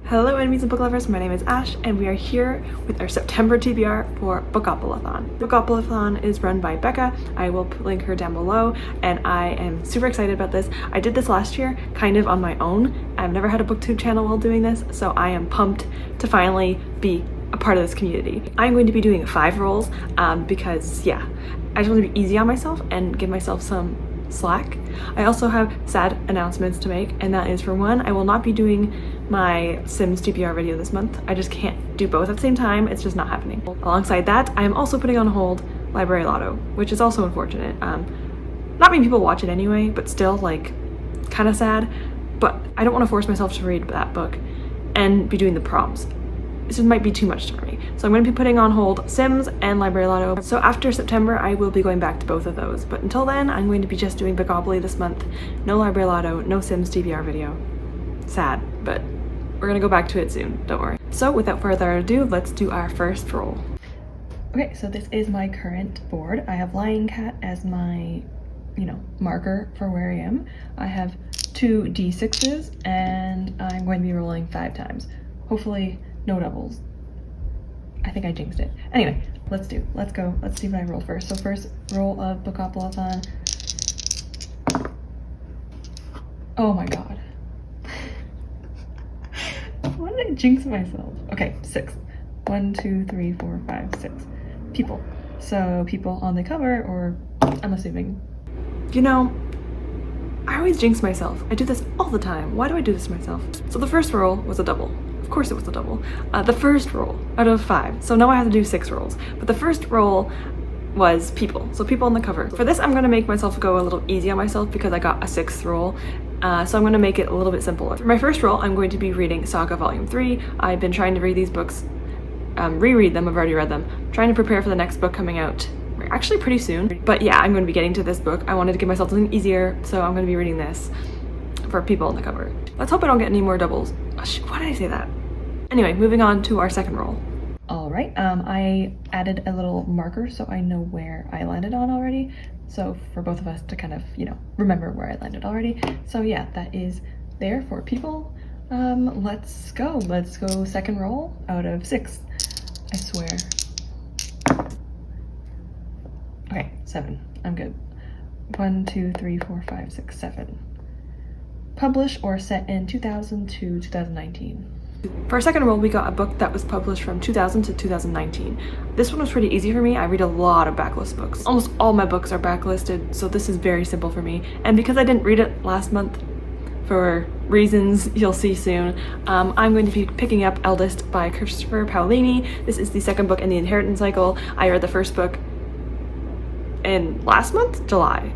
Hello enemies and book lovers, my name is Ash and we are here with our September TBR for Bookoplathon. Bookoplathon is run by Becca. I will link her down below and I am super excited about this. I did this last year kind of on my own. I've never had a booktube channel while doing this, so I am pumped to finally be a part of this community. I'm going to be doing 5 rolls because yeah, I just want to be easy on myself and give myself some slack. I also have sad announcements to make, and that is, for one, I will not be doing my Sims TBR video this month. I just can't do both at the same time. It's just not happening. Alongside that, I am also putting on hold Library Lotto, which is also unfortunate. Not many people watch it anyway, but still, like, kind of sad. But I don't want to force myself to read that book and be doing the prompts. This might be too much for me. So I'm going to be putting on hold Sims and Library Lotto. So after September, I will be going back to both of those. But until then, I'm going to be just doing Bookopoly this month. No Library Lotto, no Sims TBR video. Sad, but we're gonna go back to it soon, don't worry. So without further ado, let's do our first roll. Okay, so this is my current board. I have Lion Cat as my, marker for where I am. I have 2 D6s and I'm going to be rolling 5 times. Hopefully no doubles. I think I jinxed it. Anyway, let's go. Let's see what I roll first. So first roll of Bookoplathon. Oh my god. Why did I jinx myself? Okay, 6. 1, 2, 3, 4, 5, 6. People. So people on the cover, or I'm assuming. I always jinx myself. I do this all the time. Why do I do this to myself? So the first roll was a double. Of course it was a double. The first roll out of 5. So now I have to do 6 rolls. But the first roll was people. So people on the cover. For this, I'm going to make myself go a little easy on myself because I got a 6th roll. So I'm going to make it a little bit simpler. For my first roll, I'm going to be reading Saga Volume 3. I've been trying to read these books, reread them. I've already read them. I'm trying to prepare for the next book coming out actually pretty soon. But yeah, I'm going to be getting to this book. I wanted to give myself something easier, so I'm going to be reading this for people on the cover. Let's hope I don't get any more doubles. Why did I say that? Anyway, moving on to our second roll. All right, I added a little marker so I know where I landed on already. So for both of us to kind of, remember where I landed already. So yeah, that is there for people. Let's go second roll out of 6. I swear. Okay, 7, I'm good. 1, 2, 3, 4, 5, 6, 7. Published or set in 2000 to 2019. For our second roll, we got a book that was published from 2000 to 2019. This one was pretty easy for me. I read a lot of backlist books. Almost all my books are backlisted, so this is very simple for me. And because I didn't read it last month, for reasons you'll see soon, I'm going to be picking up Eldest by Christopher Paolini. This is the second book in the Inheritance cycle. I read the first book in July.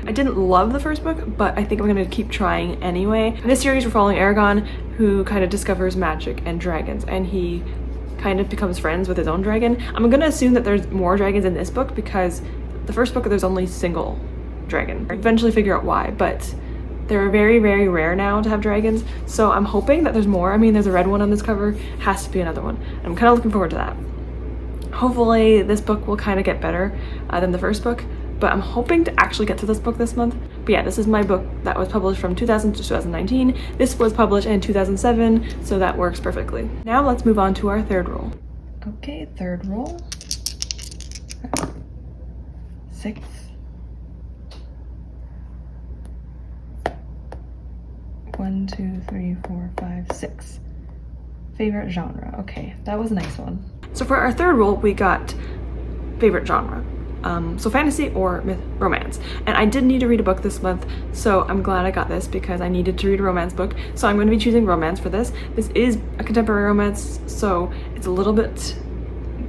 I didn't love the first book, but I think I'm gonna keep trying anyway. In this series, we're following Aragon, who kind of discovers magic and dragons, and he kind of becomes friends with his own dragon. I'm gonna assume that there's more dragons in this book because the first book there's only single dragon. I'll eventually figure out why, but they're very, very rare now to have dragons, so I'm hoping that there's more. I mean, there's a red one on this cover, has to be another one. I'm kind of looking forward to that. Hopefully this book will kind of get better than the first book, but I'm hoping to actually get to this book this month. But yeah, this is my book that was published from 2000 to 2019. This was published in 2007, so that works perfectly. Now let's move on to our third roll. Okay, third roll. 6. 1, 2, 3, 4, 5, 6. Favorite genre. Okay, that was a nice one. So for our third roll, we got favorite genre. So fantasy or romance. And I did need to read a book this month, so I'm glad I got this because I needed to read a romance book. So I'm going to be choosing romance for this. This is a contemporary romance, so it's a little bit,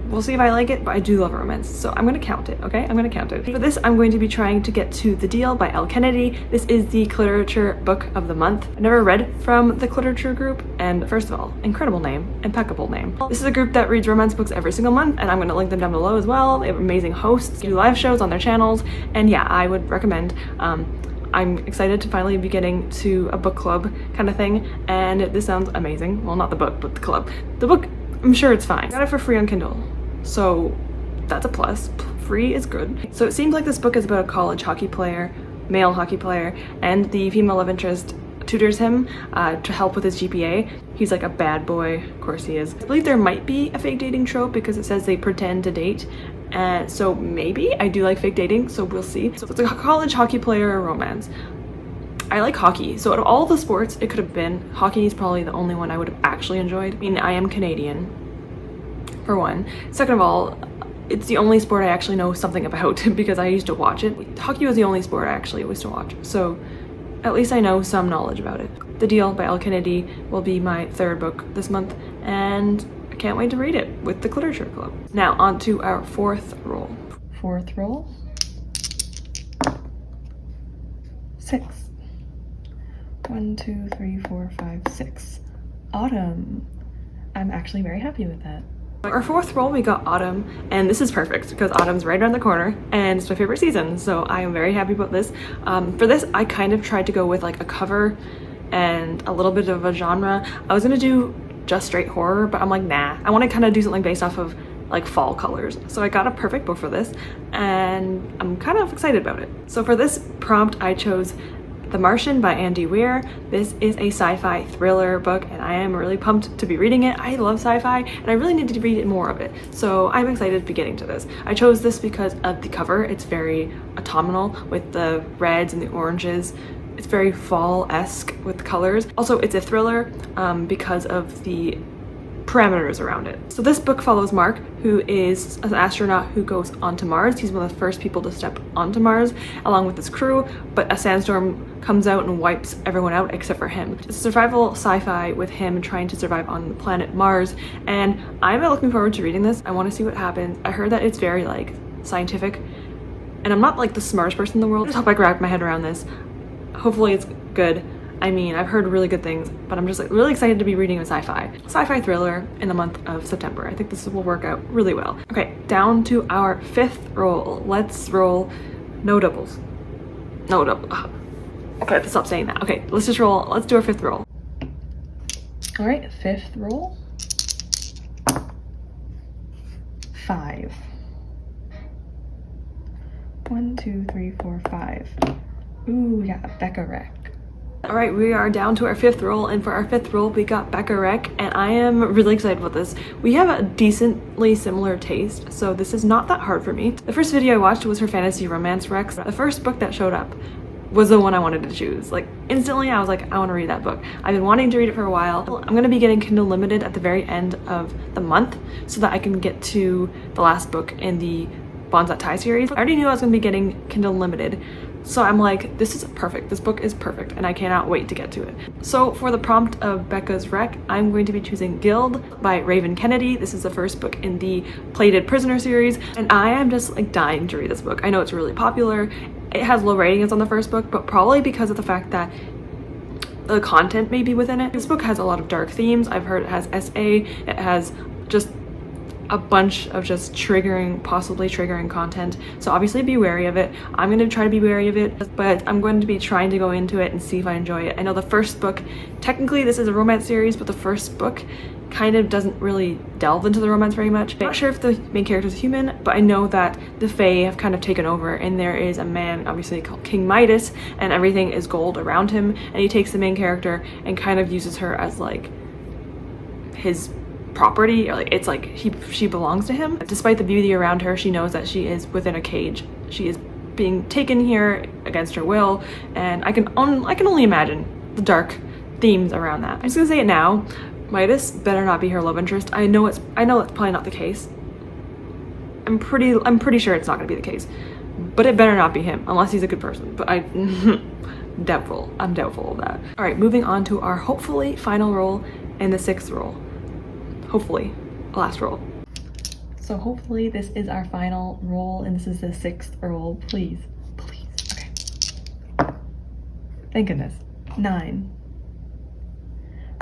we'll see if I like it, but I do love romance, so I'm going to count it, okay? I'm going to count it. For this, I'm going to be trying to get to The Deal by Elle Kennedy. This is the literature book of the month. I've never read from the literature group, and first of all, incredible name, impeccable name. This is a group that reads romance books every single month, and I'm going to link them down below as well. They have amazing hosts, do live shows on their channels, and yeah, I would recommend. I'm excited to finally be getting to a book club kind of thing, and this sounds amazing. Well, not the book, but the club. The book, I'm sure it's fine. I got it for free on Kindle. So that's a plus. Free is good. So it seems like this book is about a college hockey player, male hockey player, and the female love interest tutors him to help with his GPA. He's like a bad boy. Of course he is. I believe there might be a fake dating trope because it says they pretend to date. And so maybe I do like fake dating, so we'll see. So it's a college hockey player romance. I like hockey, so out of all the sports it could have been, hockey is probably the only one I would have actually enjoyed. I mean, I am Canadian, for one. Second of all, it's the only sport I actually know something about because I used to watch it. Hockey was the only sport I actually used to watch, so at least I know some knowledge about it. The Deal by Elle Kennedy will be my third book this month, and I can't wait to read it with the Literature Club. Now on to our fourth roll. Fourth roll. 6. 1, 2, 3, 4, 5, 6. Autumn. I'm actually very happy with that. Our fourth roll, we got Autumn, and this is perfect because Autumn's right around the corner and it's my favorite season, so I am very happy about this. For this, I kind of tried to go with like a cover and a little bit of a genre. I was gonna do just straight horror, but I'm like, nah, I want to kind of do something based off of like fall colors. So I got a perfect book for this and I'm kind of excited about it. So for this prompt, I chose The Martian by Andy Weir. This is a sci-fi thriller book and I am really pumped to be reading it. I love sci-fi and I really need to read more of it. So I'm excited to be getting to this. I chose this because of the cover. It's very autumnal with the reds and the oranges. It's very fall-esque with the colors. Also, it's a thriller because of the parameters around it. So this book follows Mark, who is an astronaut who goes onto Mars. He's one of the first people to step onto Mars along with his crew, but a sandstorm comes out and wipes everyone out except for him. It's survival sci-fi with him trying to survive on the planet Mars, and I'm looking forward to reading this. I want to see what happens. I heard that it's very like scientific, and I'm not like the smartest person in the world. I just hope I can wrap my head around this. Hopefully it's good. I mean, I've heard really good things, but I'm just like really excited to be reading a sci-fi thriller in the month of September. I think this will work out really well. Okay, down to our fifth roll. Let's roll no doubles. No double. Okay, I have to stop saying that. Okay, let's just roll. Let's do our fifth roll. All right, fifth roll. 5. 1, 2, 3, 4, 5. Ooh, we got Becca Wreck. All right, we are down to our fifth roll, and for our fifth roll, we got Becca Wreck, and I am really excited about this. We have a decently similar taste, so this is not that hard for me. The first video I watched was her fantasy romance Rex. The first book that showed up was the one I wanted to choose. Like instantly, I was like, I want to read that book. I've been wanting to read it for a while. I'm gonna be getting Kindle Limited at the very end of the month so that I can get to the last book in the Bonds That Tie series. I already knew I was gonna be getting Kindle Limited, so I'm like, this is perfect. This book is perfect and I cannot wait to get to it. So for the prompt of Becca's Wreck, I'm going to be choosing Guild by Raven Kennedy. This is the first book in the Plated Prisoner series, and I am just like dying to read this book. I know it's really popular. It has low ratings on the first book, but probably because of the fact that the content may be within it. This book has a lot of dark themes. I've heard it has SA, it has just a bunch of just possibly triggering content, so obviously be wary of it. I'm going to try to be wary of it, but I'm going to be trying to go into it and see if I enjoy it. I know the first book, technically this is a romance series, but the first book kind of doesn't really delve into the romance very much. I'm not sure if the main character is human, but I know that the Fae have kind of taken over, and there is a man obviously called King Midas, and everything is gold around him, and he takes the main character and kind of uses her as like his property, or like it's like she belongs to him. Despite the beauty around her, she knows that she is within a cage. She is being taken here against her will, and I can only imagine the dark themes around that. I'm just gonna say it now. Midas better not be her love interest. I know it's probably not the case. I'm pretty sure it's not gonna be the case, but it better not be him unless he's a good person. But I'm doubtful of that. All right, moving on to our hopefully final roll and the sixth roll. Hopefully, last roll. So hopefully this is our final roll and this is the sixth roll. Please. Okay. Thank goodness. 9.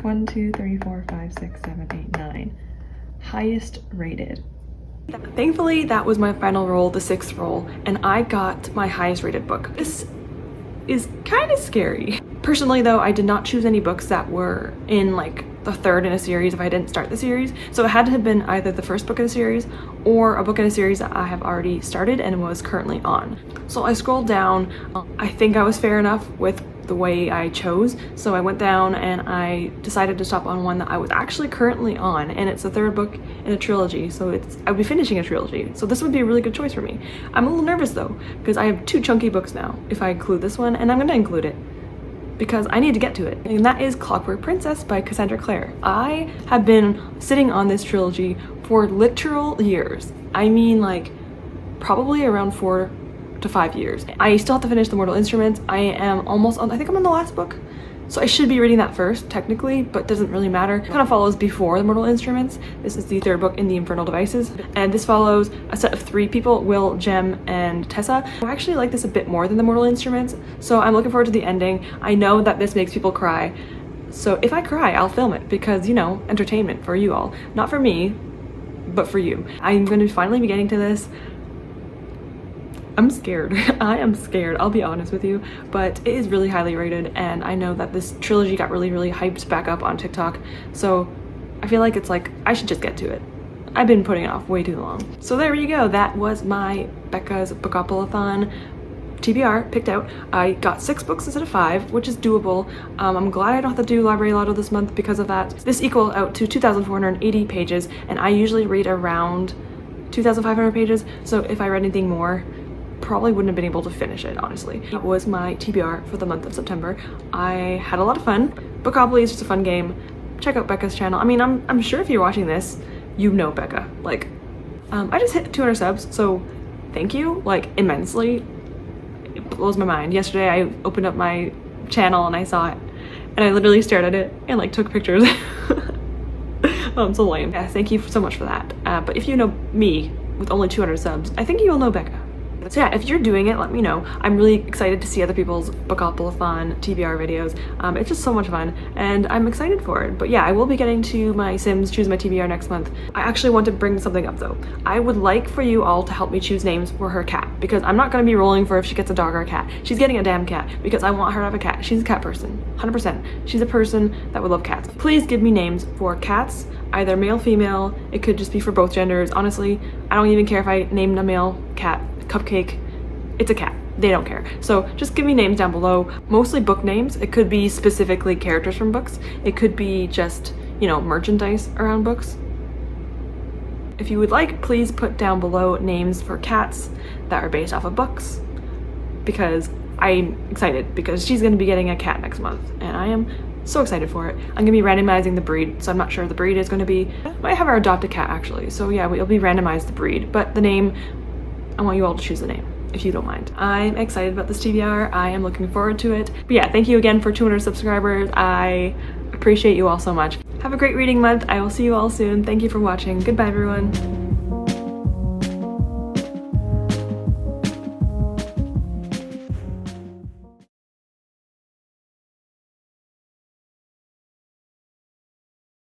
1, 2, 3, 4, 5, 6, 7, 8, 9. Highest rated. Thankfully, that was my final roll, the sixth roll, and I got my highest rated book. This is kind of scary. Personally though, I did not choose any books that were in like the third in a series if I didn't start the series. So it had to have been either the first book in a series or a book in a series that I have already started and was currently on. So I scrolled down. I think I was fair enough with the way I chose. So I went down and I decided to stop on one that I was actually currently on, and it's the third book in a trilogy, so I'll be finishing a trilogy, so this would be a really good choice for me. I'm a little nervous though, because I have 2 chunky books now if I include this one, and I'm gonna include it because I need to get to it, and that is Clockwork Princess by Cassandra Clare. I have been sitting on this trilogy for literal years. I mean, like, probably around 4 to 5 years. I still have to finish The Mortal Instruments. I am almost on, I think I'm on the last book. So I should be reading that first, technically, but doesn't really matter. It kind of follows before The Mortal Instruments. This is the 3rd book in the Infernal Devices. And this follows a set of 3 people, Will, Jem, and Tessa. I actually like this a bit more than The Mortal Instruments, so I'm looking forward to the ending. I know that this makes people cry. So if I cry, I'll film it because, you know, entertainment for you all. Not for me, but for you. I'm going to finally be getting to this. I'm scared. I am scared, I'll be honest with you, but it is really highly rated, and I know that this trilogy got really hyped back up on TikTok, so I feel like it's like I should just get to it. I've been putting it off way too long. So there you go, that was my Becca's Bookoplathon TBR picked out. I got 6 books instead of 5, which is doable. I'm glad I don't have to do Library Lotto this month because of that. This equals out to 2,480 pages, and I usually read around 2,500 pages, so if I read anything more, probably wouldn't have been able to finish it, honestly. That was my TBR for the month of September. I had a lot of fun. Bookopoly is just a fun game. Check out Becca's channel. I mean, I'm sure if you're watching this, you know Becca. Like, I just hit 200 subs, so thank you, like, immensely. It blows my mind. Yesterday I opened up my channel and I saw it, and I literally stared at it and like took pictures. Oh, I'm so lame. Yeah, thank you so much for that. But if you know me with only 200 subs, I think you'll know Becca. So yeah, if you're doing it, let me know. I'm really excited to see other people's Bookoplathon TBR videos. It's just so much fun, and I'm excited for it. But yeah, I will be getting to my Sims Choose My TBR next month. I actually want to bring something up though. I would like for you all to help me choose names for her cat, because I'm not going to be rolling for if she gets a dog or a cat. She's getting a damn cat because I want her to have a cat. She's a cat person, 100%. She's a person that would love cats. Please give me names for cats, either male, female. It could just be for both genders. Honestly, I don't even care if I named a male cat Cupcake. It's a cat. They don't care. So just give me names down below. Mostly book names. It could be specifically characters from books. It could be just, you know, merchandise around books. If you would like, please put down below names for cats that are based off of books, because I'm excited because she's going to be getting a cat next month, and I am so excited for it. I'm gonna be randomizing the breed, so I'm not sure the breed is gonna be. I might have her adopt a cat actually, so yeah, we'll be randomized the breed, but the name, I want you all to choose the name, if you don't mind. I'm excited about this TBR. I am looking forward to it. But yeah, thank you again for 200 subscribers. I appreciate you all so much. Have a great reading month. I will see you all soon. Thank you for watching. Goodbye, everyone.